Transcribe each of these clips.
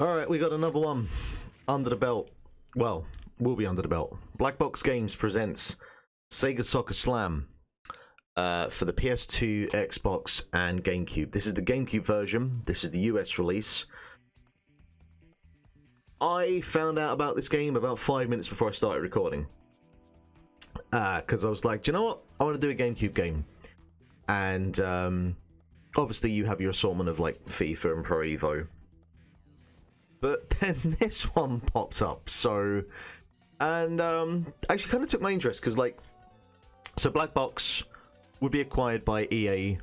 Alright, we got another one under the belt. Well, will be under the belt. Black Box Games presents SEGA Soccer Slam for the PS2, Xbox, and GameCube. This is the GameCube version. This is the US release. I found out about this game about 5 minutes before I started recording. Because I was like, do you know what? I want to do a GameCube game. And obviously you have your assortment of like FIFA and Pro Evo. But then this one pops up, so, and actually kind of took my interest, because like, so Black Box would be acquired by EA,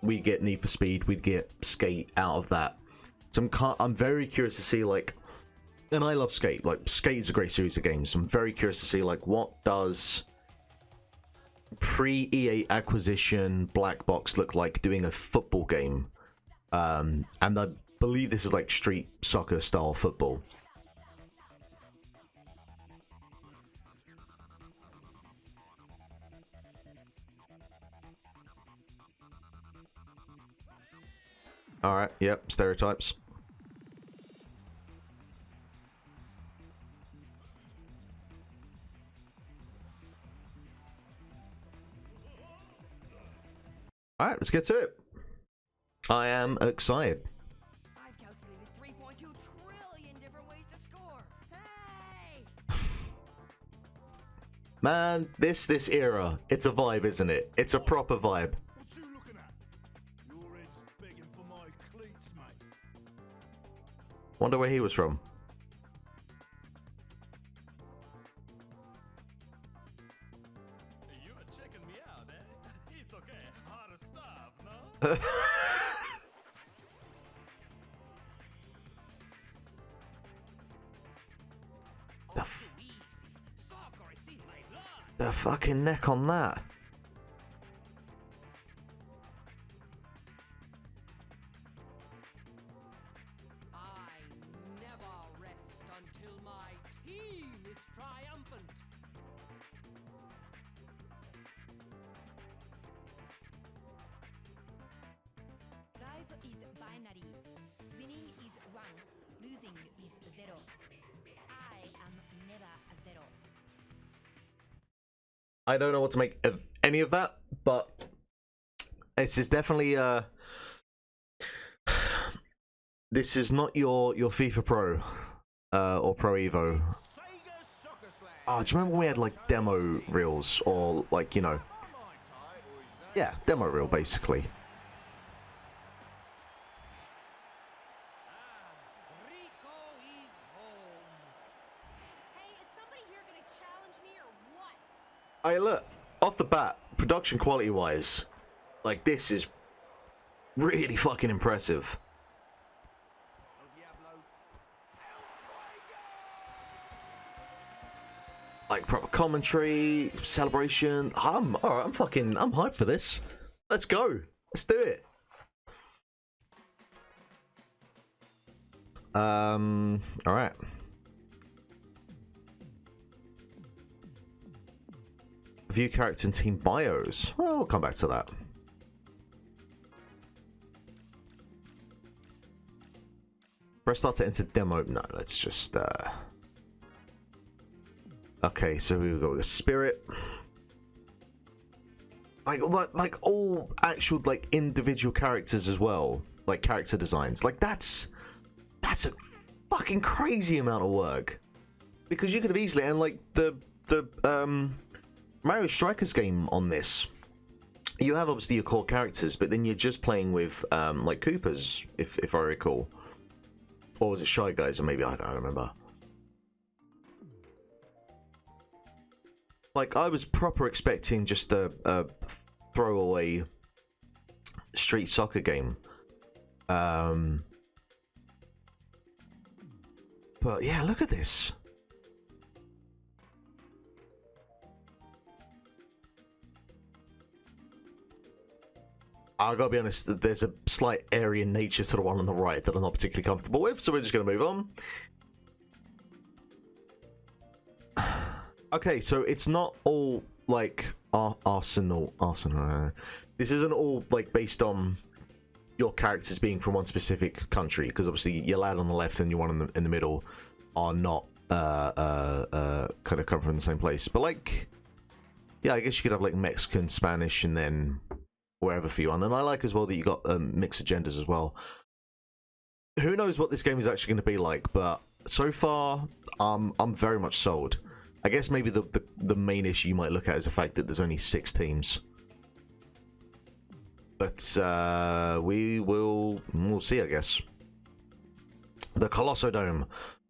we get Need for Speed, we'd get Skate out of that, so I'm very curious to see, like, and I love Skate, like, Skate is a great series of games, so I'm very curious to see, like, what does pre-EA acquisition Black Box look like doing a football game, and I believe this is like street soccer style football. All right, yep, stereotypes. All right, let's get to it. I am excited. Man, this era, it's a vibe, isn't it? It's a proper vibe. What you looking at? Your head's begging for my cleats, mate. Wonder where he was from. You are checking me out, eh? It's okay. Hard stuff, no? The fucking neck on that. I never rest until my team is triumphant. Life is binary. Winning is 1, losing is 0. I am never a 0. I don't know what to make of any of that, but this is definitely this is not your FIFA Pro or Pro Evo. Oh, do you remember when we had like demo reels, or like, you know, yeah, demo reel basically. Hey, look, off the bat, production quality wise, like, this is really fucking impressive. Like, proper commentary, celebration. Alright, I'm hyped for this. Let's go. Let's do it. Alright. View character and team bios. Well, we'll come back to that. Press start to enter demo. No, let's just okay, so we've got a spirit. Like all actual like individual characters as well. Like character designs. Like that's a fucking crazy amount of work. Because you could have easily, and like the Mario Strikers game on this, you have obviously your core characters, but then you're just playing with like Koopas, if I recall, or was it Shy Guys, or maybe I don't remember. Like, I was proper expecting just a throwaway street soccer game, but yeah, look at this. I gotta be honest, there's a slight Aryan nature to the one on the right that I'm not particularly comfortable with, so we're just gonna move on. Okay, so it's not all like Arsenal. This isn't all like based on your characters being from one specific country, because obviously your lad on the left and your one in the middle are not kind of come from the same place. But like, yeah, I guess you could have like Mexican, Spanish, and then wherever for you on. And I like as well that you got mixed agendas as well. Who knows what this game is actually going to be like, but so far I'm very much sold. I guess maybe the main issue you might look at is the fact that there's only 6 teams. But we'll see, I guess. The Colosso Dome,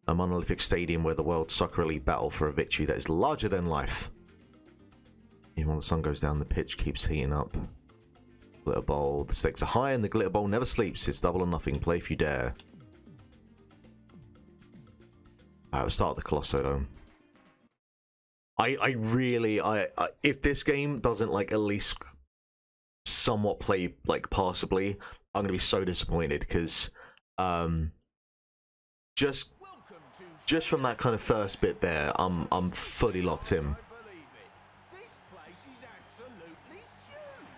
a monolithic stadium where the World Soccer League battle for a victory that is larger than life. Even when the sun goes down, the pitch keeps heating up. Glitter Bowl, the stakes are high and the Glitter Bowl never sleeps. It's double or nothing, play if you dare. Alright, we'll start the Colosso Dome. I really, if this game doesn't like at least somewhat play like passably, I'm gonna be so disappointed, because just from that kind of first bit there, I'm fully locked in. This place is absolutely huge.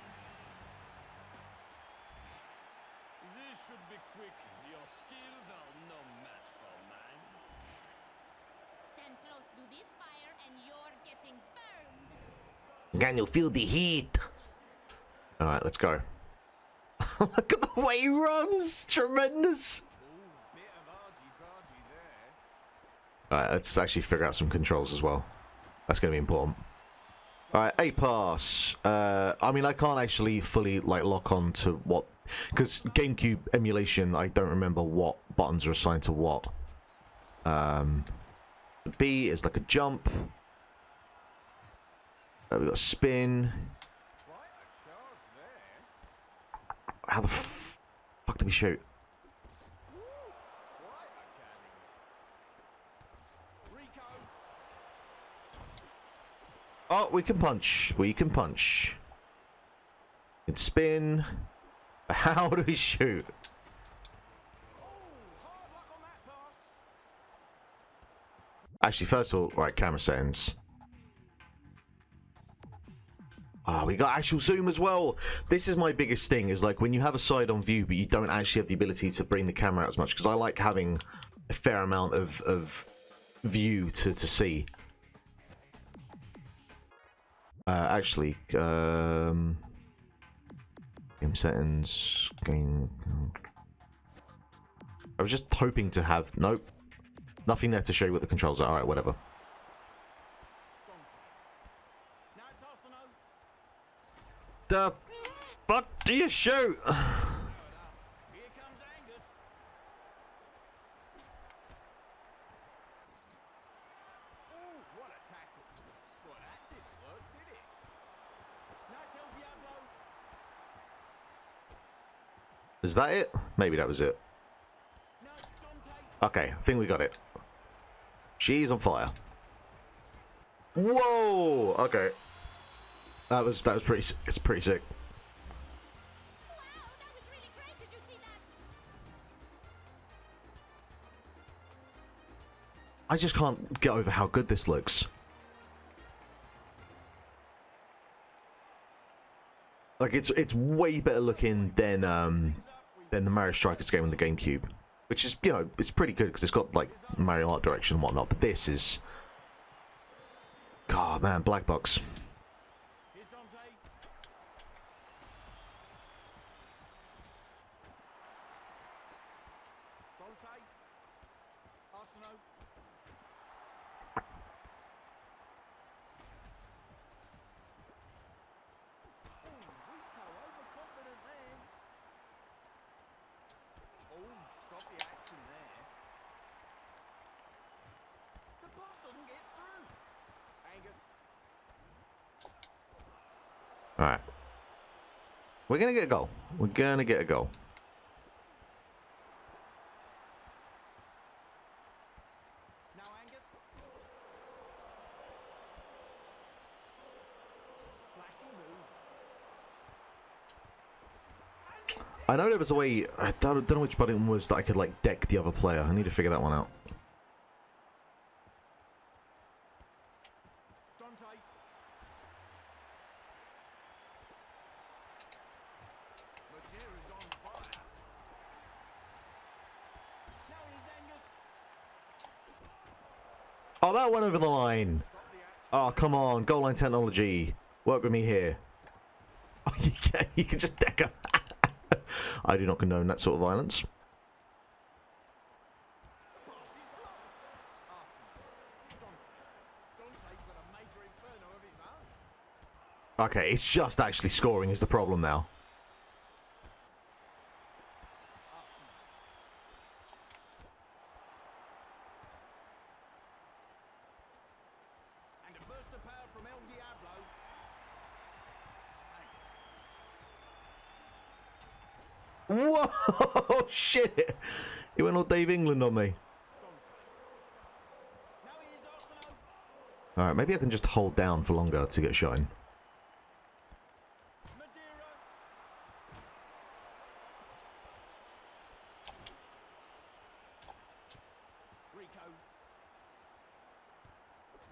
This should be quick. Your skills are no match for mine. Stand close to this fire and you're getting burned. Can you feel the heat? Alright, let's go. Look at the way he runs! Tremendous! Ooh, bit of argy-bargy there. Alright, let's actually figure out some controls as well. That's going to be important. Alright, A pass. I mean, I can't actually fully like lock on to what... Because GameCube emulation, I don't remember what buttons are assigned to what. B is like a jump. We got a spin. Quite a charge there. How the fuck did we shoot? Ooh, quite a challenge. Rico. Oh, we can punch. We can punch. We can spin. How do we shoot? Oh, hard luck on that pass. Actually, first of all, right, camera settings. Ah, we got actual zoom as well. This is my biggest thing, is like when you have a side-on view, but you don't actually have the ability to bring the camera out as much, because I like having a fair amount of view to see. Actually, game settings, game. I was just hoping to have nothing there to show you what the controls are. All right, whatever. Now it's Arsenal. The fuck do you shoot? Here comes Angus. Oh, what a tackle. Well, that didn't work, did it? Now it's El Diablo. Is that it? Maybe that was it. Now it's Dante. Okay, I think we got it. She's on fire. Whoa! Okay. That was pretty. It's pretty sick. Wow, that was really great. Did you see that? I just can't get over how good this looks. Like it's way better looking than the Mario Strikers game on the GameCube, which is, you know, it's pretty good because it's got like Mario art direction and whatnot. But this is, God, man, black box. Here's Dante. Dante. Arsenal. Rico overconfident there. Oh, stop the action there. The pass doesn't get through. Angus. All right, we're gonna get a goal. We're gonna get a goal. Now Angus. Flashy move. I know there was a way. I don't know which button was that I could like deck the other player. I need to figure that one out. Dante. Madeira's on fire. Oh, that went over the line. Oh, come on. Goal line technology. Work with me here. Oh, you can just deck. I do not condone that sort of violence. Okay, it's just actually scoring is the problem now. And a burst of power from El Diablo. Whoa, shit. He went all Dave England on me. Now he is Arsenal. Alright, maybe I can just hold down for longer to get a shot in. Madeira. Rico.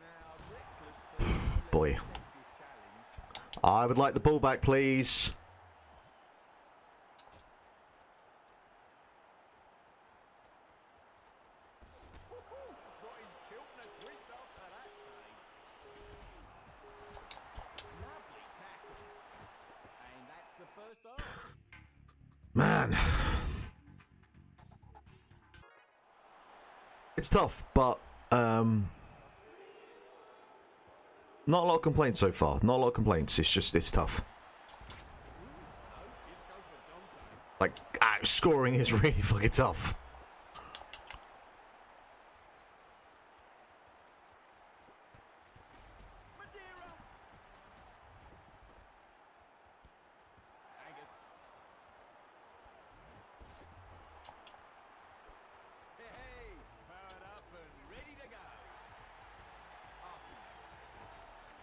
Now reckless. Boy. Challenge. I would like the ball back, please. Got his kilt and a twist after that save. Lovely tackle. And that's the first half. Man. It's tough, but not a lot of complaints so far. Not a lot of complaints. It's just it's tough. No, disco for Dante. Like scoring is really fucking tough. Madeira. Angus. Hey, powered up and ready to go. Arsenal.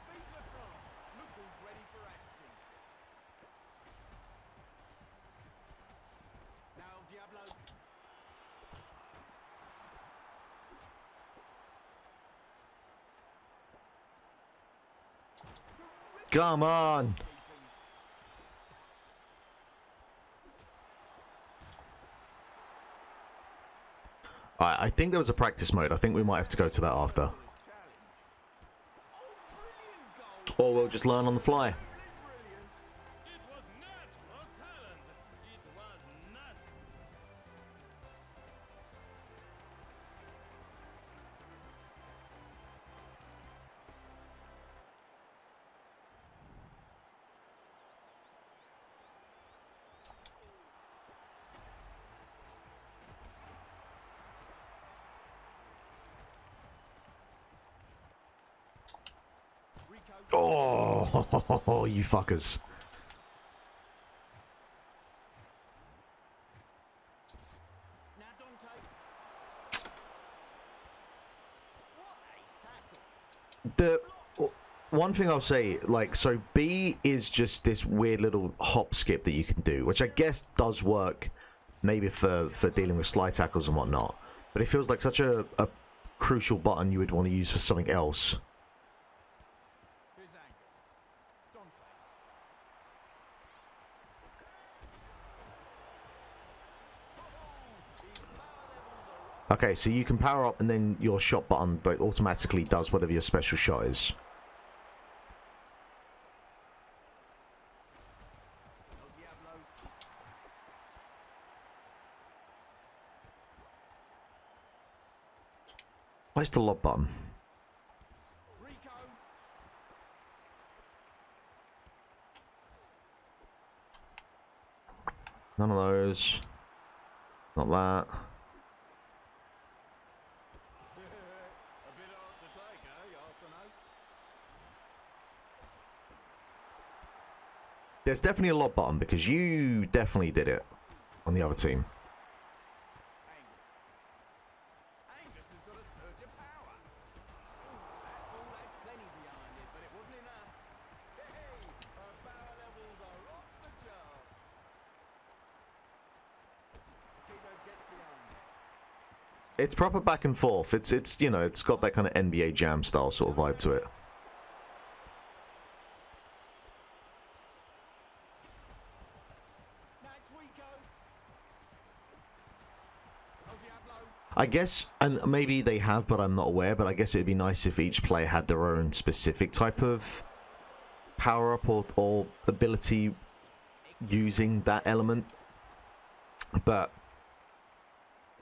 Vive la France. Look who's ready for action. Now Diablo. Come on. Alright, I think there was a practice mode. I think we might have to go to that after. Or we'll just learn on the fly. It was natural talent. It was not. Rico. Oh, you fuckers. Now Dante. What a tackle. The one thing I'll say, like, so B is just this weird little hop skip that you can do, which I guess does work maybe for dealing with slide tackles and whatnot, but it feels like such a crucial button you would want to use for something else. Here's Angus. Dante. Okay, so you can power up and then your shot button like, automatically does whatever your special shot is. El Diablo. Where's the lob button? Rico. None of those. Not that. A bit hard to take, eh, Arsenal? There's definitely a lob button because you definitely did it on the other team. Angus has got a surge of power. That ball had plenty behind it, but it wasn't enough. Hey, our power levels are off the chart. Kino gets behind it. It's proper back and forth. It's you know, it's got that kind of NBA Jam style sort of vibe to it. Now it's Rico. El Diablo. I guess, and maybe they have, but I'm not aware, but I guess it would be nice if each player had their own specific type of power-up or ability using that element. But,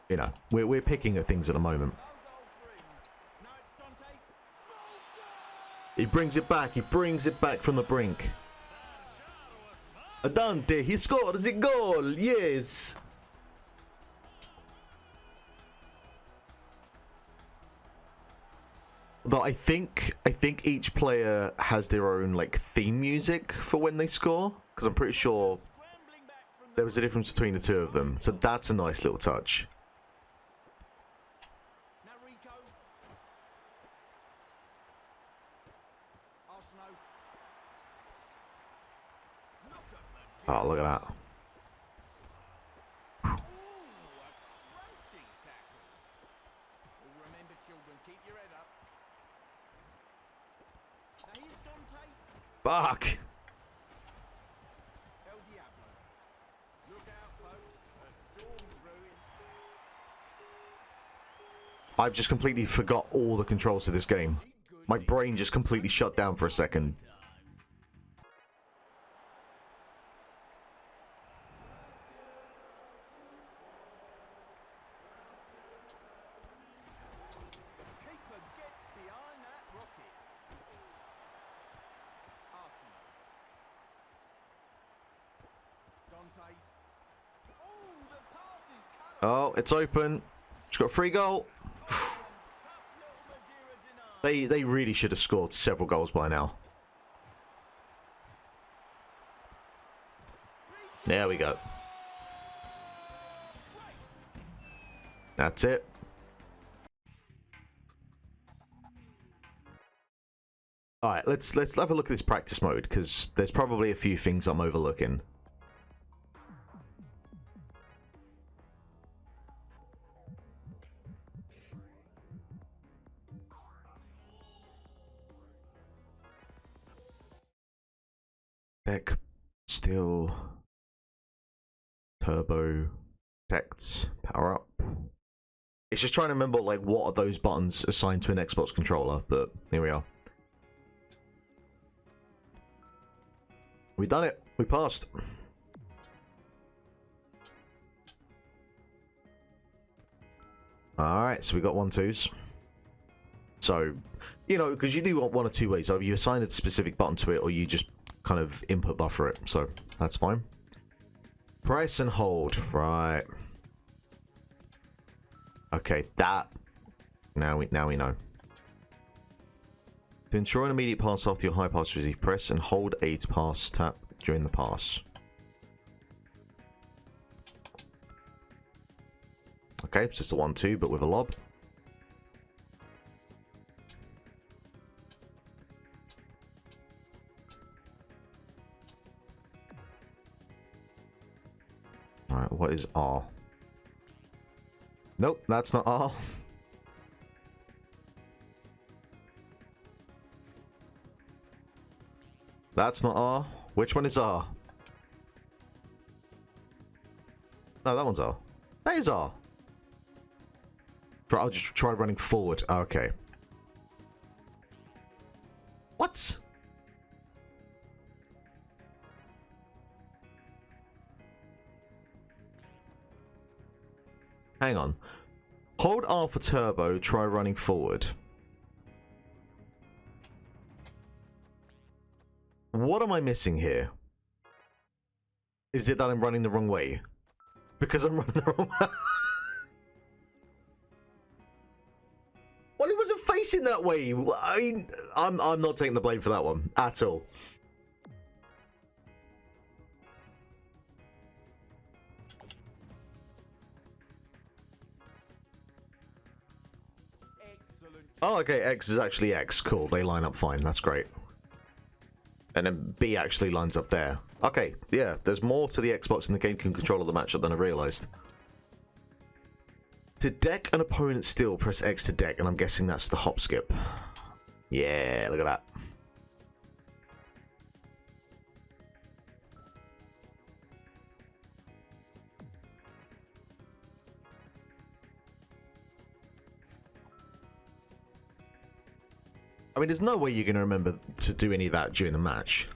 you know, we're picking at things at the moment. He brings it back. He brings it back from the brink. Dante, he scores a goal. Yes. Though I think each player has their own like theme music for when they score, because I'm pretty sure there was a difference between the two of them. So that's a nice little touch. Oh, look at that. Fuck. I've just completely forgot all the controls to this game. My brain just completely shut down for a second. Oh, it's open. She's got a free goal. They really should have scored several goals by now. There we go. That's it. All right, let's have a look at this practice mode, because there's probably a few things I'm overlooking. Deck, steel, turbo, protect, power up. It's just trying to remember like what are those buttons assigned to an Xbox controller, but here we are. We done it. We passed. Alright, so we got 1-2s. So, you know, because you do want one or two ways. Either you assign a specific button to it, or you just kind of input buffer it. So, that's fine. Press and hold. Right. Okay, that. Now we know. To ensure an immediate pass after your high pass receive, press and hold A to pass tap during the pass. Okay, it's just a 1-2, but with a lob. Alright, what is R? Nope, that's not R. That's not R. Which one is R? No, that one's R. That is R. I'll just try running forward. Okay. What? Hang on. Hold R for turbo, try running forward. What am I missing here? Is it that I'm running the wrong way? Because I'm running the wrong way. Well, it wasn't facing that way. I'm not taking the blame for that one at all. Oh, okay, X is actually X. Cool, they line up fine. That's great. And then B actually lines up there. Okay, yeah, there's more to the Xbox and the GameCube controller of the matchup than I realized. To deck an opponent's steal, press X to deck, and I'm guessing that's the hop skip. Yeah, look at that. I mean, there's no way you're going to remember to do any of that during the match.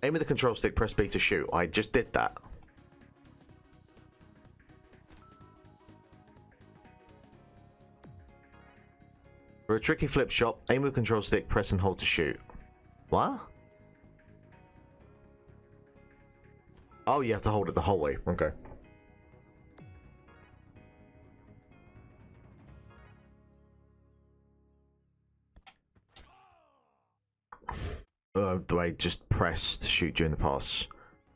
Aim with the control stick, press B to shoot. I just did that. For a tricky flip shot, aim with the control stick, press and hold to shoot. What? Oh, you have to hold it the whole way. Okay. Do I just press to shoot during the pass?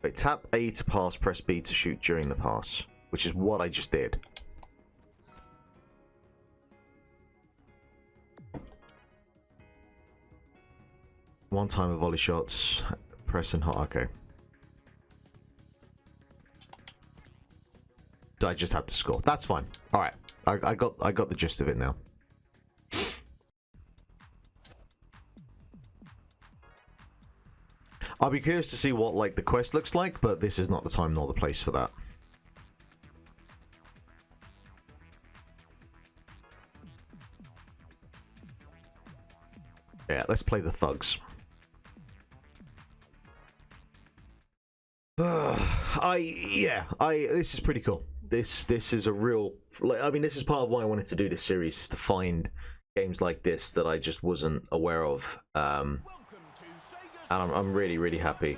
Wait, tap A to pass, press B to shoot during the pass, which is what I just did. One time of volley shots, press and hold. Okay. I just have to score. That's fine. All right, I got the gist of it now. I'll be curious to see what like the quest looks like, but this is not the time nor the place for that. Yeah, let's play the thugs. This is pretty cool. This is a real, like, I mean, this is part of why I wanted to do this series, is to find games like this that I just wasn't aware of. And I'm really, really happy. Yeah,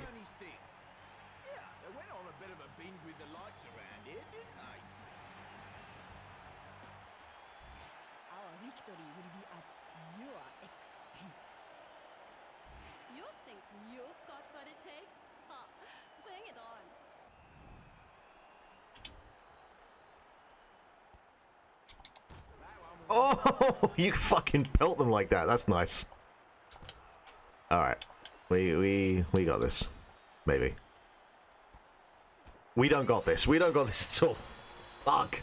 they went on a bit of a binge with the lights around here, didn't they? Our victory will be at your expense. You think you've got what it takes? Huh. Bring it on. Oh, you fucking pelt them like that. That's nice. All right, we got this. Maybe. We don't got this. We don't got this at all. Fuck.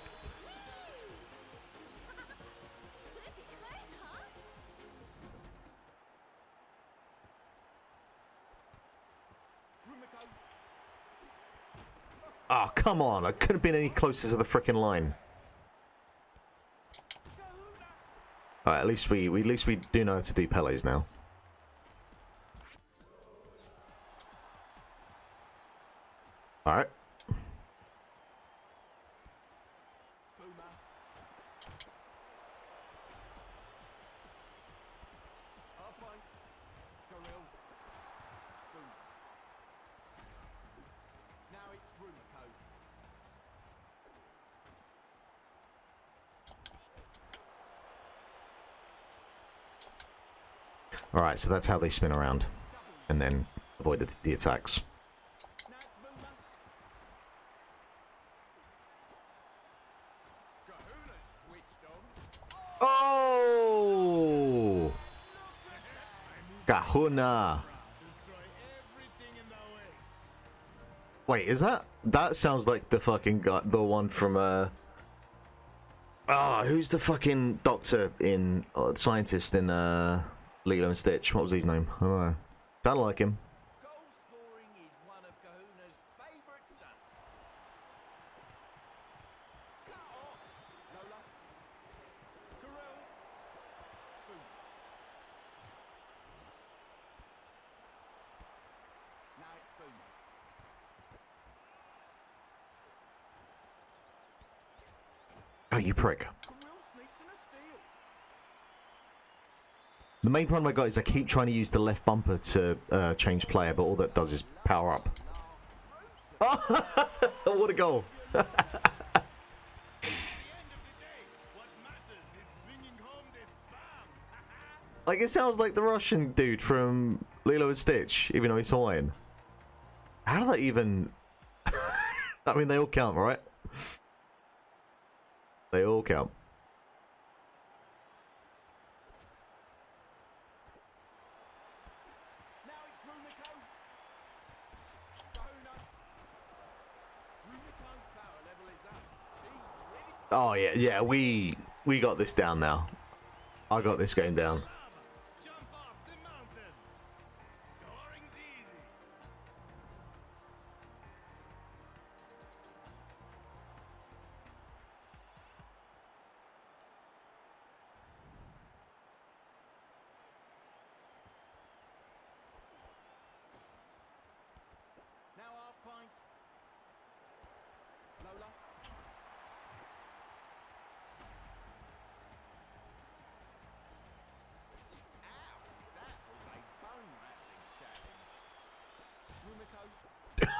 Oh, come on. I couldn't have been any closer to the frickin' line. Alright, at least we do know how to do Pele's now. Alright. Alright, so that's how they spin around. And then avoid the attacks. Oh! Kahuna! Wait, is that... That sounds like the fucking guy, the one from, who's the fucking doctor in... scientist in, Lilo and Stitch? What was his name? I don't know. Sounded like him. Goal scoring is one of Kahuna's favourite stunts. Cut off. Lola. Karel. Boom. Now it's Boom. Oh, you prick. Karel sneaks in a steal. The main problem I got is I keep trying to use the left bumper to change player, but all that does is power up. Oh, what a goal! Like, it sounds like the Russian dude from Lilo and Stitch, even though he's Hawaiian. How do they even... I mean, they all count, right? They all count. Now it's Rumiko. Kahuna. Rumiko's power level is up. She's ready. Oh, yeah, we got this down now. I got this game down.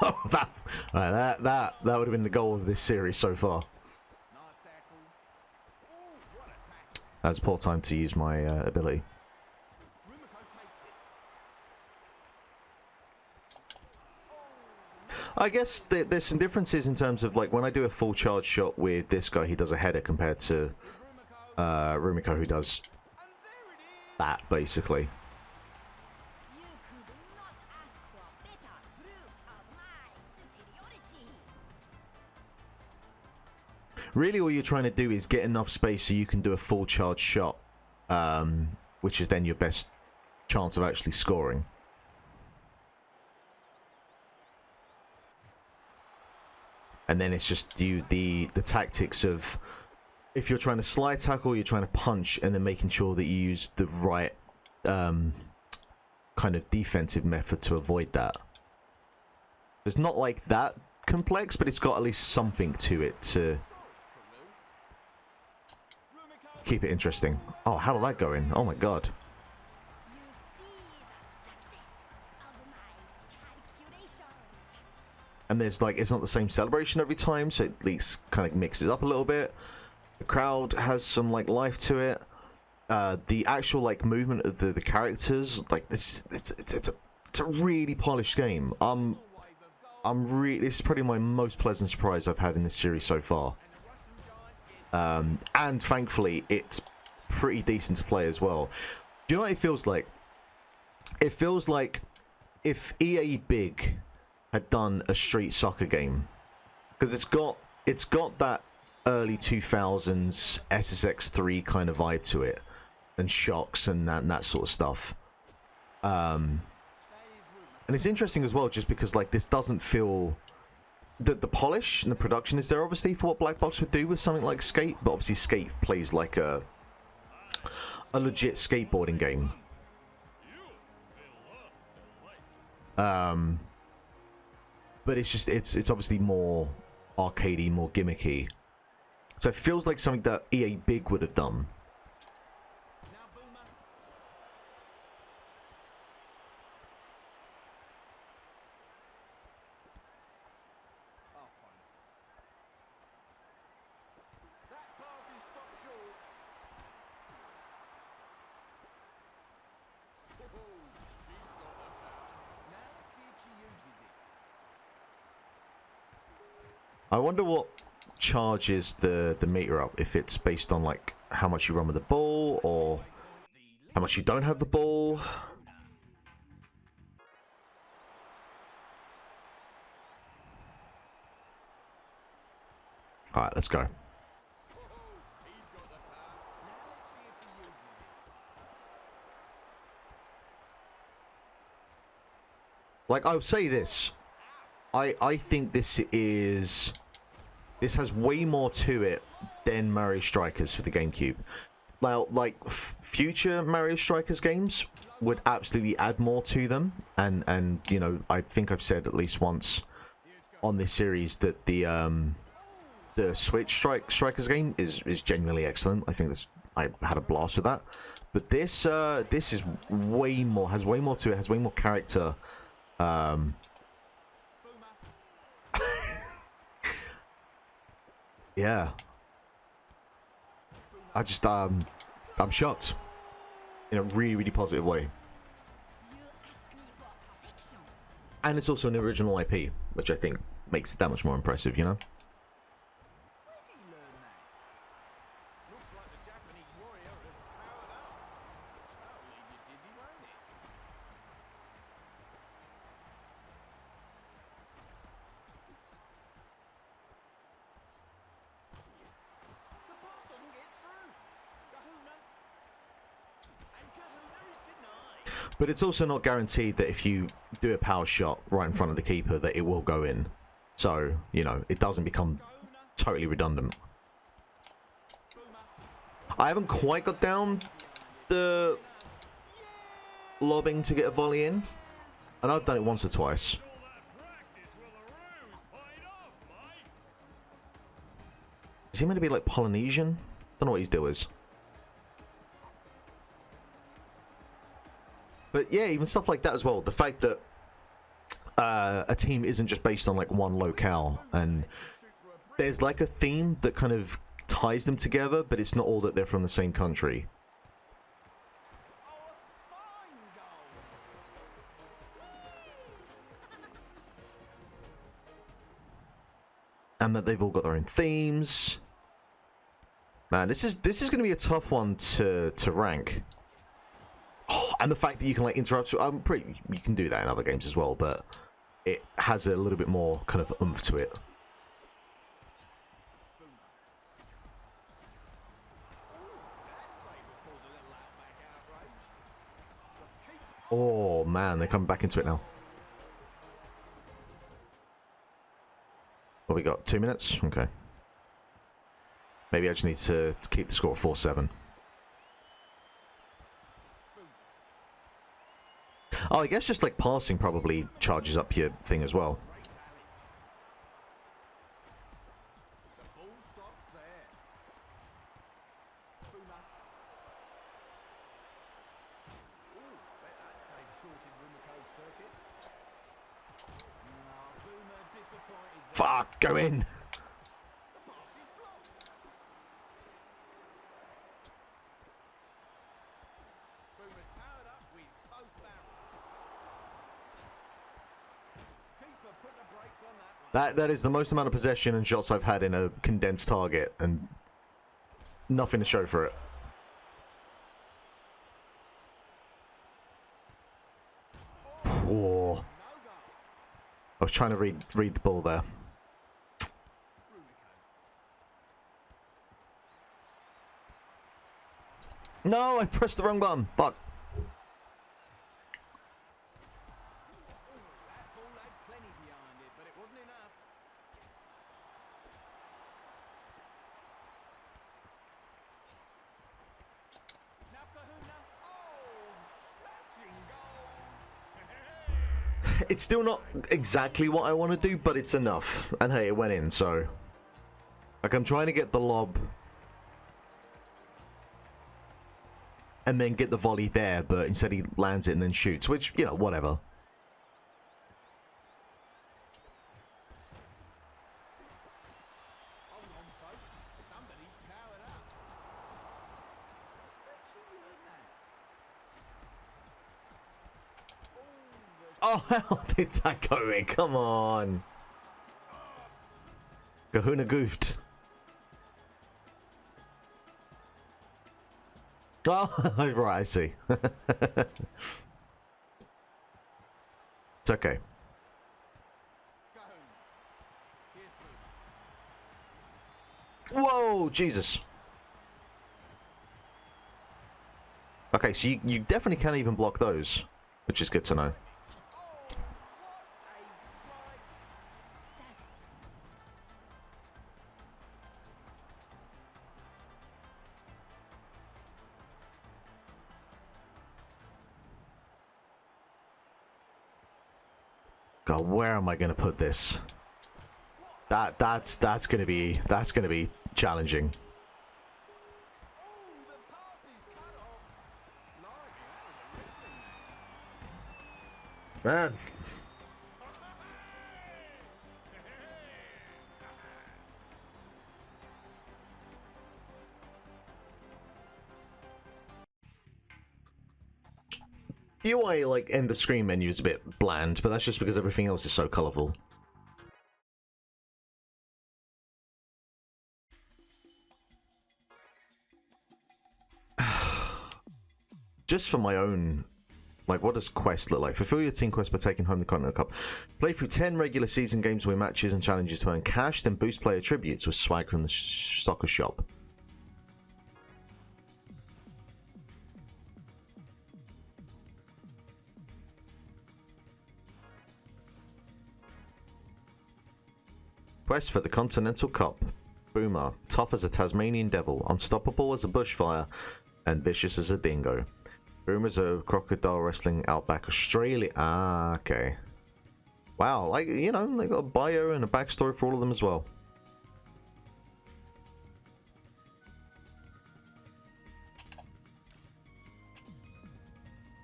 that would have been the goal of this series so far. Nice tackle. Oh, what a tackle. That's poor time to use my ability. Rumiko takes it. I guess there's some differences in terms of, like, when I do a full charge shot with this guy, he does a header compared to Rumiko, who does And there it is. that, basically. You could not ask for better proof of my superiority. Really, all you're trying to do is get enough space so you can do a full charge shot, which is then your best chance of actually scoring. And then it's just the tactics of, if you're trying to slide tackle, you're trying to punch, and then making sure that you use the right kind of defensive method to avoid that. It's not like that complex, but it's got at least something to it to keep it interesting. Oh, how did that go in? Oh my god. And there's, like, it's not the same celebration every time, so it at least kind of mixes up a little bit. The crowd has some, like, life to it. The actual, like, movement of the characters, like, it's a really polished game. This is probably my most pleasant surprise I've had in this series so far. And thankfully, it's pretty decent to play as well. Do you know what it feels like? It feels like if EA Big had done a street soccer game, because it's got that early 2000s SSX3 kind of vibe to it, and shocks and that sort of stuff. And it's interesting as well, just because, like, this doesn't feel the polish and the production is there obviously for what Black Box would do with something like Skate, but obviously Skate plays like a legit skateboarding game. But it's just it's obviously more arcadey, more gimmicky. So it feels like something that EA Big would have done. Now Boomer. Half point. That pass is stopped short. Oh, she's got the power. Now let's see if she uses it. I wonder what charges the meter up, if it's based on, like, how much you run with the ball or how much you don't have the ball. Alright, let's go. Oh, he's got the power. Now let's see if he uses it. Like, I would say this. I think this has way more to it than Mario Strikers for the GameCube. Now, like, future Mario Strikers games would absolutely add more to them, and you know, I think I've said at least once on this series that the Switch Strikers game is genuinely excellent. I think I had a blast with that. But this is way more, has way more to it, has way more character. Yeah. I just I'm shocked in a really, really positive way. You ask me for perfection. And it's also an original IP, which I think makes it that much more impressive, you know? Where did he learn that? Looks like the Japanese warrior has powered up. That'll leave you dizzy, won't it? The pass doesn't get through. Kahuna. And Kahuna is denied. But it's also not guaranteed that if you do a power shot right in front of the keeper that it will go in. So, you know, it doesn't become totally redundant. I haven't quite got down the lobbing to get a volley in. And I've done it once or twice. Is he meant to be like Polynesian? Don't know what his deal is. But yeah, even stuff like that as well. The fact that a team isn't just based on like one locale, and there's like a theme that kind of ties them together, but it's not all that they're from the same country. And that they've all got their own themes. Man, this is going to be a tough one to rank. Oh, and the fact that you can like interrupt, you can do that in other games as well, but it has a little bit more kind of oomph to it. Oh man, they're coming back into it now. What we got? 2 minutes? Okay. Maybe I just need to keep the score at 4-7. Oh, I guess just like passing probably charges up your thing as well. Fuck, go in. That is the most amount of possession and shots I've had in a condensed target, and nothing to show for it. Poor. I was trying to read the ball there. No, I pressed the wrong button. Fuck. It's still not exactly what I want to do, but it's enough. And hey, it went in, so... Like, I'm trying to get the lob... and then get the volley there, but instead he lands it and then shoots, which, you know, whatever. Oh, how did that go in? Come on. Kahuna goofed. Oh, right, I see. It's okay. Whoa, Jesus. Okay, so you definitely can't even block those, which is good to know. God, where am I going to put this? That's going to be challenging. Man. The UI, like, end of screen menu is a bit bland, but that's just because everything else is so colourful. Just for my own... Like, what does quest look like? Fulfill your team quest by taking home the Continental Cup. Play through 10 regular season games, win matches and challenges to earn cash, then boost player tributes with swag from the soccer shop. Quest for the Continental Cup. Boomer, tough as a Tasmanian devil, unstoppable as a bushfire, and vicious as a dingo. Boomer's a crocodile wrestling outback Australia. Ah, okay. Wow, like, you know, they got a bio and a backstory for all of them as well.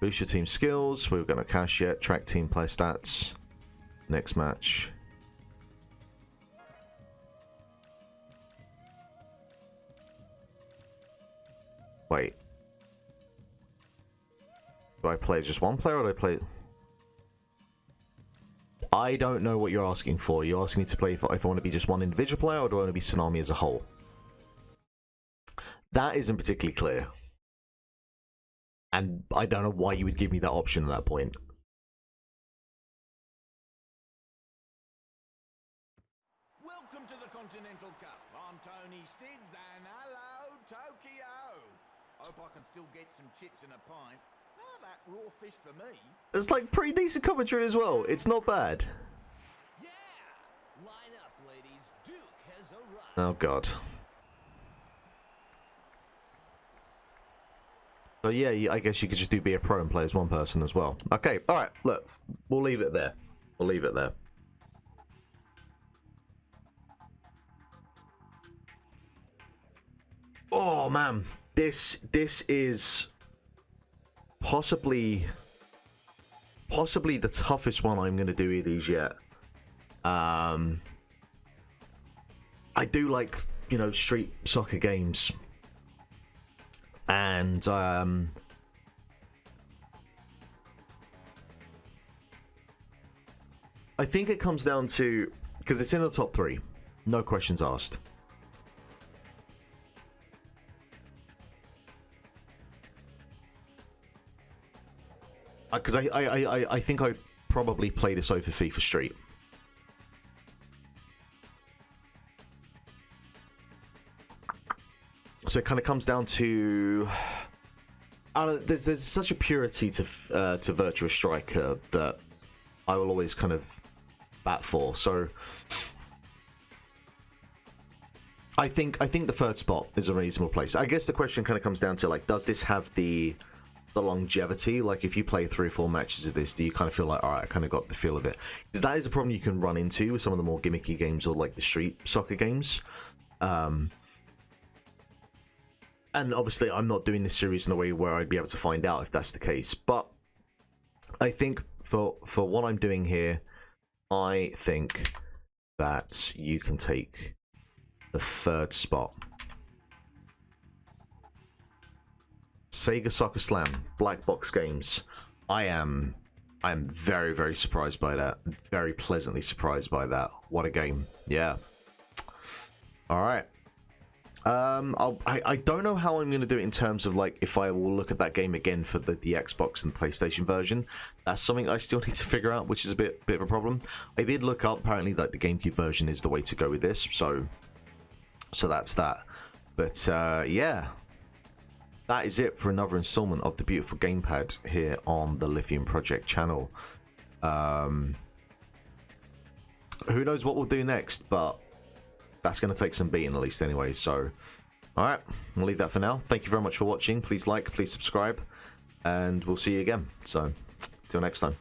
Boost your team skills. We're going to cash yet. Track team play stats. next match. Wait. Do I play just one player or do I play... I don't know what you're asking for. You're asking me to play if I want to be just one individual player or do I want to be Tsunami as a whole? That isn't particularly clear. And I don't know why you would give me that option at that point. Welcome to the Continental Cup. I'm Tony Stiggs and hello, Tokyo. Hope I can still get some chips and a pint. Not that raw fish for me. It's like pretty decent commentary as well. It's not bad. Yeah! Line up, ladies. Duke has arrived. Oh god. So yeah, I guess you could just do be a pro and play as one person as well. Okay, alright, look. We'll leave it there. We'll leave it there. Oh man, this is possibly the toughest one I'm going to do of these yet. I do like, you know, street soccer games, and I think it comes down to, because it's in the top 3, no questions asked. Because I think I probably play this over FIFA Street. So it kind of comes down to, I don't know, there's such a purity to Virtua Striker that I will always kind of bat for. So I think the third spot is a reasonable place. I guess the question kind of comes down to, like, does this have the longevity? Like, if you play 3 or 4 matches of this, do you kind of feel like, all right, I kind of got the feel of it? Because that is a problem you can run into with some of the more gimmicky games or like the street soccer games. And obviously I'm not doing this series in a way where I'd be able to find out if that's the case, but I think for what I'm doing here, I think that you can take the third spot. Sega Soccer Slam, Black Box Games. I am very, very surprised by that. Very pleasantly surprised by that. What a game. Yeah. Alright. I don't know how I'm going to do it in terms of, like, if I will look at that game again for the Xbox and PlayStation version. That's something I still need to figure out, which is a bit of a problem. I did look up, apparently, that the GameCube version is the way to go with this, so that's that. But yeah, that is it for another installment of the beautiful gamepad here on the Lithium Project channel. Who knows what we'll do next, but that's going to take some beating at least anyway. So, alright, we'll leave that for now. Thank you very much for watching. Please like, please subscribe, and we'll see you again. So, till next time.